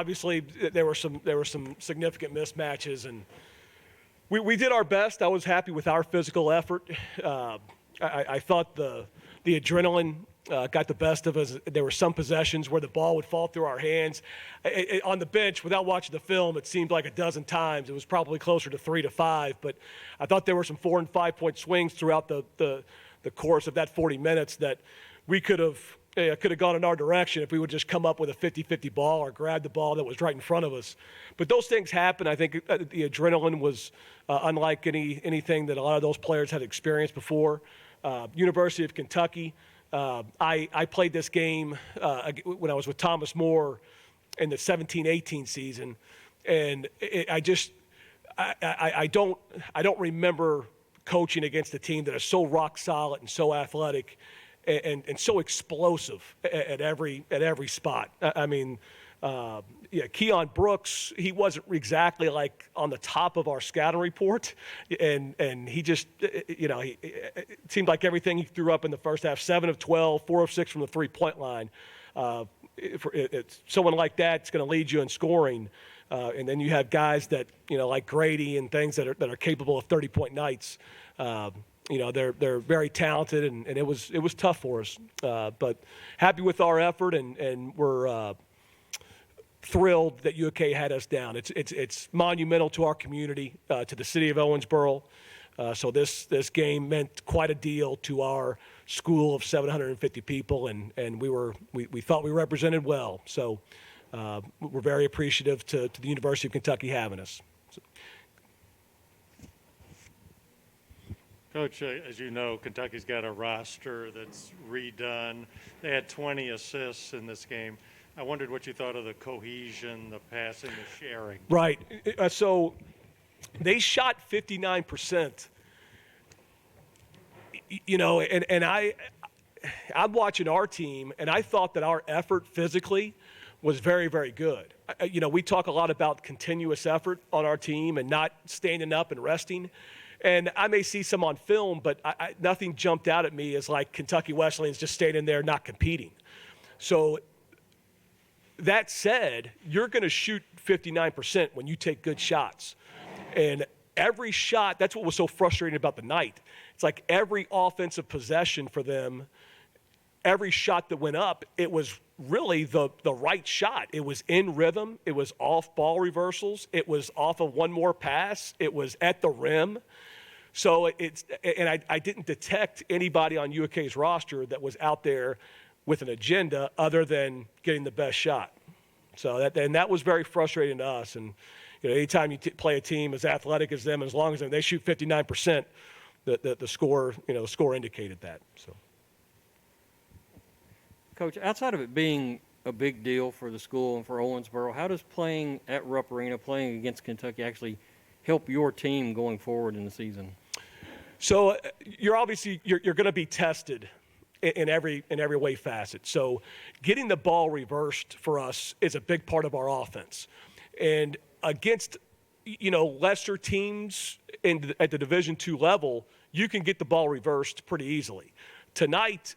Obviously, there were some significant mismatches, and we did our best. I was happy with our physical effort. I thought the adrenaline got the best of us. There were some possessions where the ball would fall through our hands. On the bench, without watching the film, it seemed like a dozen times. It was probably closer to 3 to 5, but I thought there were some 4 and 5 point swings throughout the course of that 40 minutes that we could have gone in our direction if we would just come up with a 50-50 ball or grab the ball that was right in front of us. But those things happen. I think the adrenaline was unlike anything that a lot of those players had experienced before. University of Kentucky, I played this game when I was with Thomas More in the 17-18 season, and I don't remember coaching against a team that is so rock solid and so athletic and so explosive at every spot. I mean, Keon Brooks, he wasn't exactly like on the top of our scouting report, and he just, it seemed like everything he threw up in the first half, 7 of 12, 4 of 6 from the three-point line. It's someone like that's going to lead you in scoring, and then you have guys that like Grady and things that are capable of 30-point nights. They're very talented, and it was tough for us. But happy with our effort, and we're thrilled that UK had us down. It's monumental to our community, to the city of Owensboro. So this game meant quite a deal to our school of 750 people, and we thought we represented well. So we're very appreciative to the University of Kentucky having us. So. Coach, as you know, Kentucky's got a roster that's redone. They had 20 assists in this game. I wondered what you thought of the cohesion, the passing, the sharing. Right. So they shot 59%. And I'm watching our team, and I thought that our effort physically was very, very good. We talk a lot about continuous effort on our team and not standing up and resting. And I may see some on film, but nothing jumped out at me as like Kentucky Wesleyan's just standing there not competing. So that said, you're going to shoot 59% when you take good shots. And every shot, that's what was so frustrating about the night. It's like every offensive possession for them, every shot that went up, it was really the right shot. It was in rhythm. It was off ball reversals. It was off of one more pass. It was at the rim. So I didn't detect anybody on UK's roster that was out there with an agenda other than getting the best shot. So that was very frustrating to us. And anytime you play a team as athletic as them, as long as they shoot 59%, the score indicated that. So. Coach, outside of it being a big deal for the school and for Owensboro, how does playing at Rupp Arena, playing against Kentucky, actually help your team going forward in the season? So you're going to be tested in every way facet. So getting the ball reversed for us is a big part of our offense. And against lesser teams at the Division II level, you can get the ball reversed pretty easily. Tonight,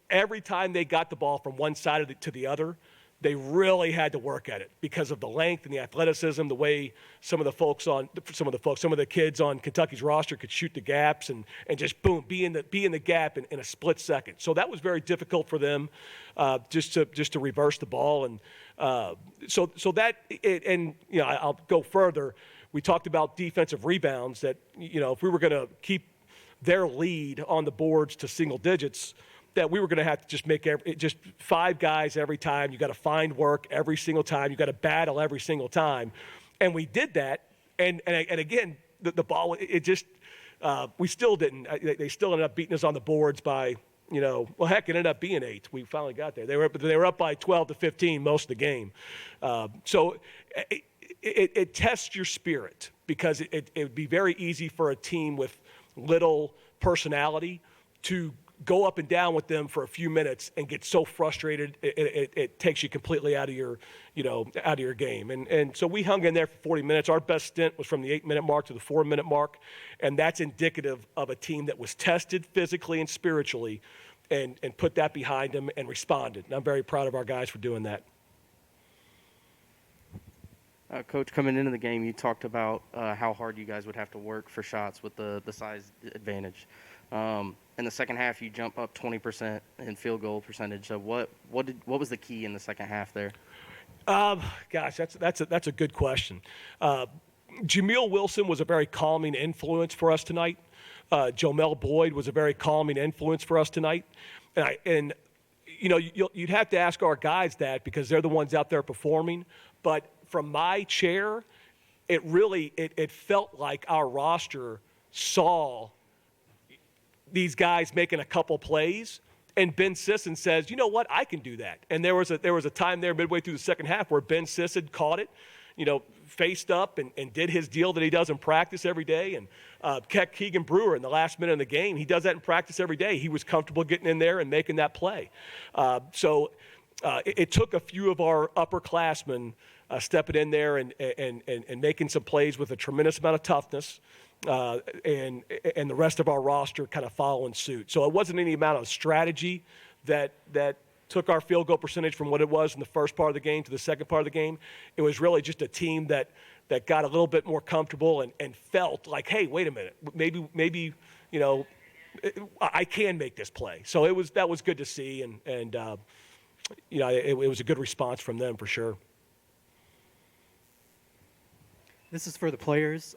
every time they got the ball from one side to the other, they really had to work at it because of the length and the athleticism, the way some of the kids on Kentucky's roster could shoot the gaps and just boom, be in the gap in a split second. So that was very difficult for them, just to reverse the ball. And I'll go further. We talked about defensive rebounds that, if we were going to keep their lead on the boards to single digits, that we were going to have to just make just 5 guys every time. You got to find work every single time. You got to battle every single time, and we did that. And again, the ball, we still didn't. They still ended up beating us on the boards by, it ended up being 8. We finally got there. They were up by 12 to 15 most of the game. So it tests your spirit because it would be very easy for a team with little personality to go up and down with them for a few minutes and get so frustrated it takes you completely out of your game. And so we hung in there for 40 minutes. Our best stint was from the 8-minute mark to the 4-minute mark, and that's indicative of a team that was tested physically and spiritually and put that behind them and responded. And I'm very proud of our guys for doing that. Coach, coming into the game, you talked about how hard you guys would have to work for shots with the size advantage. In the second half, you jump up 20% in field goal percentage. So what was the key in the second half there? Gosh, that's a good question. Jameel Wilson was a very calming influence for us tonight. Jomel Boyd was a very calming influence for us tonight. And you'd have to ask our guys that because they're the ones out there performing. But from my chair, it felt like our roster saw these guys making a couple plays, and Ben Sisson says, you know what, I can do that. And there was a time there midway through the second half where Ben Sisson caught it, faced up and did his deal that he does in practice every day. And Keegan Brewer in the last minute of the game, he does that in practice every day. He was comfortable getting in there and making that play. So it took a few of our upperclassmen stepping in there and making some plays with a tremendous amount of toughness. And the rest of our roster kind of following suit. So it wasn't any amount of strategy that took our field goal percentage from what it was in the first part of the game to the second part of the game. It was really just a team that got a little bit more comfortable and felt like, hey, wait a minute, maybe I can make this play. So that was good to see, and it was a good response from them for sure. This is for the players.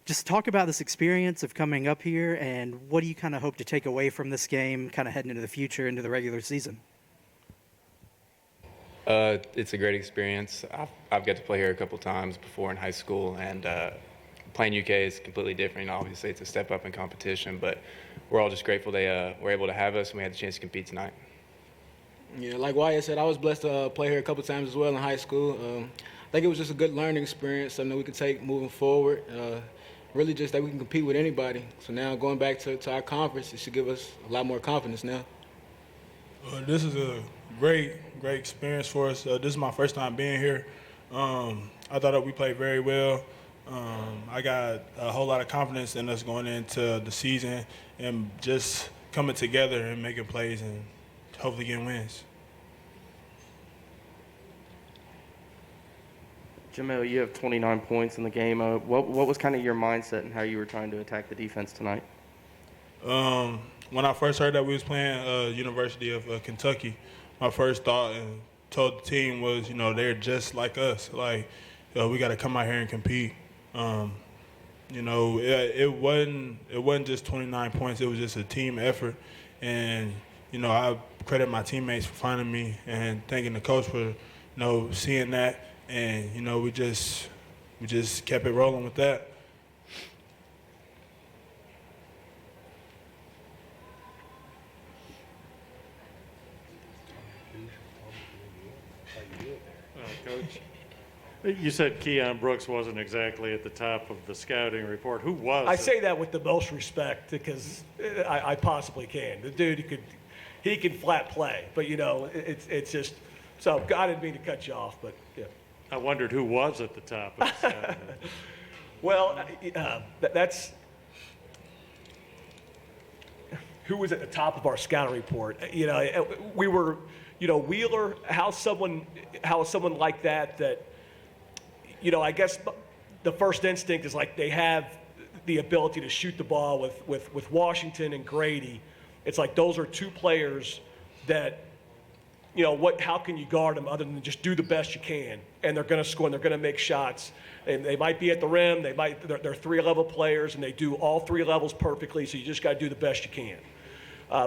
Just talk about this experience of coming up here, and what do you kind of hope to take away from this game, kind of heading into the future, into the regular season? It's a great experience. I've got to play here a couple times before in high school, and playing UK is completely different. Obviously, it's a step up in competition, but we're all just grateful they were able to have us, and we had the chance to compete tonight. Yeah, like Wyatt said, I was blessed to play here a couple times as well in high school. I think it was just a good learning experience, something that we could take moving forward. Really just that we can compete with anybody. So now going back to our conference, it should give us a lot more confidence now. This is a great experience for us. This is my first time being here. I thought that we played very well. I got a whole lot of confidence in us going into the season and just coming together and making plays and hopefully getting wins. Jamel, you have 29 points in the game. What was kind of your mindset and how you were trying to attack the defense tonight? When I first heard that we was playing University of Kentucky, my first thought and told the team was, they're just like us. Like, we got to come out here and compete. It wasn't just 29 points. It was just a team effort. And, I credit my teammates for finding me and thanking the coach for, seeing that. And, we just kept it rolling with that. Coach, you said Keon Brooks wasn't exactly at the top of the scouting report. Who was? I say that with the most respect because I possibly can. The dude, he can flat play, but it's just so. I didn't mean to cut you off, but yeah. I wondered who was at the top of the scouting. Well, that's who was at the top of our scouting report. We were, Wheeler. How someone like that. I guess the first instinct is like they have the ability to shoot the ball with Washington and Grady. It's like those are two players that, how can you guard them other than just do the best you can? And they're going to score and they're going to make shots. And they might be at the rim. They're three-level players and they do all three levels perfectly. So you just got to do the best you can.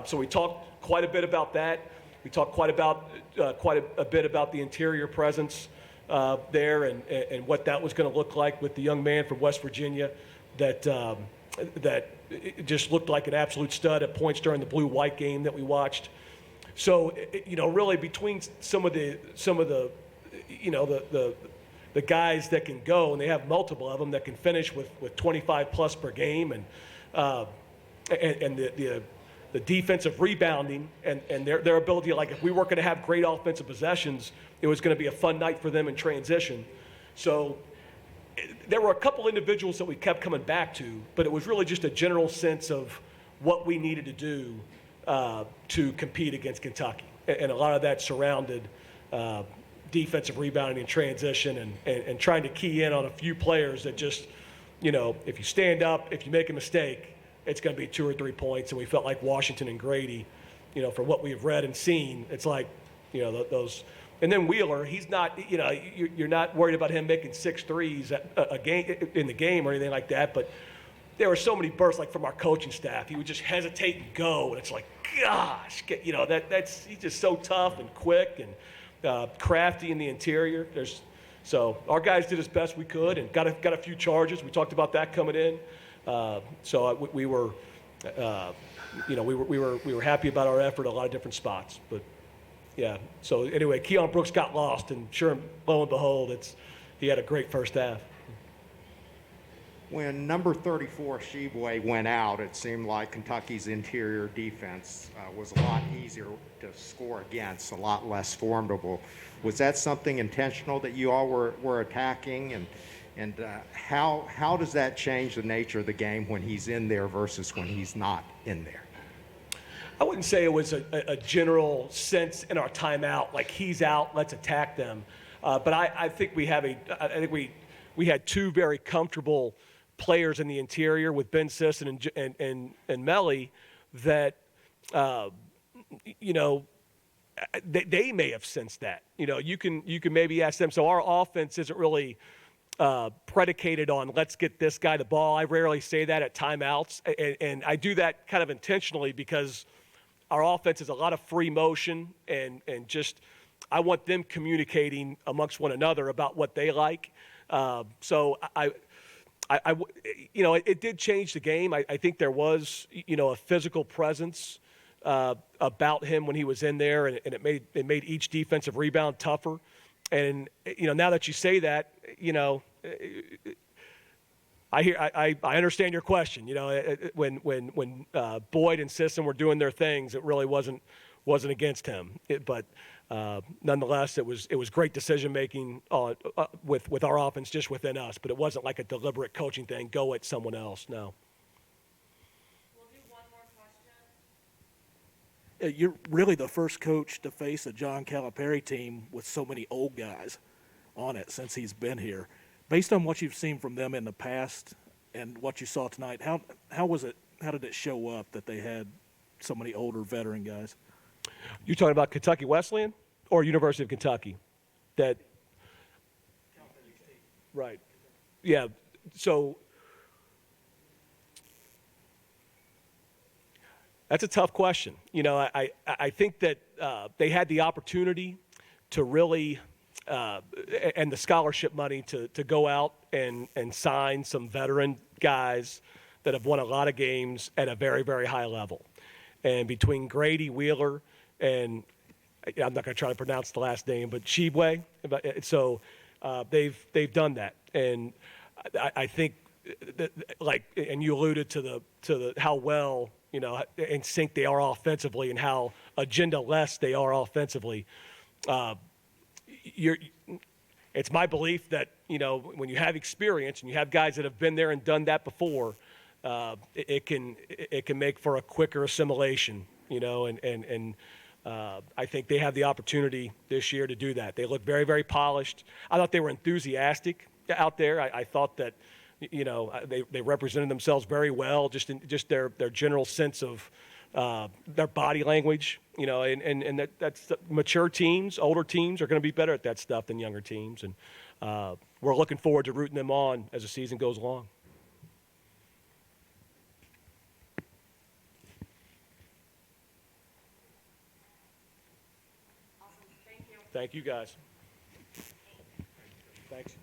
So we talked quite a bit about that. We talked quite a bit about the interior presence there and what that was going to look like with the young man from West Virginia that it just looked like an absolute stud at points during the blue-white game that we watched. So really between some of the guys that can go, and they have multiple of them that can finish with 25 plus per game, and the defensive rebounding and their ability, like if we weren't going to have great offensive possessions, it was going to be a fun night for them in transition. So there were a couple individuals that we kept coming back to, but it was really just a general sense of what we needed to do to compete against Kentucky. And a lot of that surrounded defensive rebounding and transition and trying to key in on a few players that just, if you stand up, if you make a mistake, it's going to be 2 or 3 points. And we felt like Washington and Grady, from what we've read and seen, it's like, those. And then Wheeler, he's not, you're not worried about him making 6 threes a game in the game or anything like that. But there were so many bursts, like from our coaching staff. He would just hesitate and go, and it's like, gosh, he's just so tough and quick and crafty in the interior. So our guys did as best we could and got a few charges. We talked about that coming in. We were happy about our effort at a lot of different spots. But yeah. So anyway, Keon Brooks got lost, and sure, lo and behold, he had a great first half. When number 34 Sheboy went out, it seemed like Kentucky's interior defense was a lot easier to score against, a lot less formidable. Was that something intentional that you all were attacking? And how does that change the nature of the game when he's in there versus when he's not in there? I wouldn't say it was a general sense in our timeout, like he's out, let's attack them. But I think we had 2 very comfortable players in the interior with Ben Sisson and Melly that, they may have sensed that. You can maybe ask them. So our offense isn't really predicated on let's get this guy the ball. I rarely say that at timeouts, and I do that kind of intentionally because our offense is a lot of free motion and just I want them communicating amongst one another about what they like. So it did change the game. I think there was, a physical presence about him when he was in there, and it made each defensive rebound tougher. And now that you say that, I understand your question. When Boyd and Sisson were doing their things, it really wasn't against him. But nonetheless, it was great decision making with our offense just within us. But it wasn't like a deliberate coaching thing. Go at someone else. No. We'll do one more question. You're really the first coach to face a John Calipari team with so many old guys on it since he's been here. Based on what you've seen from them in the past and what you saw tonight, how was it? How did it show up that they had so many older veteran guys? You're talking about Kentucky Wesleyan or University of Kentucky? Right. Yeah. So that's a tough question. I think that they had the opportunity to really and the scholarship money to go out and sign some veteran guys that have won a lot of games at a very, very high level. And between Grady, Wheeler, and I'm not going to try to pronounce the last name, but Sheboy, so they've done that. And I think that, and you alluded to the how well in sync they are offensively and how agenda-less they are offensively. It's my belief that when you have experience and you have guys that have been there and done that before, it can make for a quicker assimilation. And I think they have the opportunity this year to do that. They look very, very polished. I thought they were enthusiastic out there. I thought that they represented themselves very well, just their general sense of their body language, and that's mature teams, older teams are going to be better at that stuff than younger teams. And we're looking forward to rooting them on as the season goes along. Awesome. Thank you. Thank you, guys. Thanks.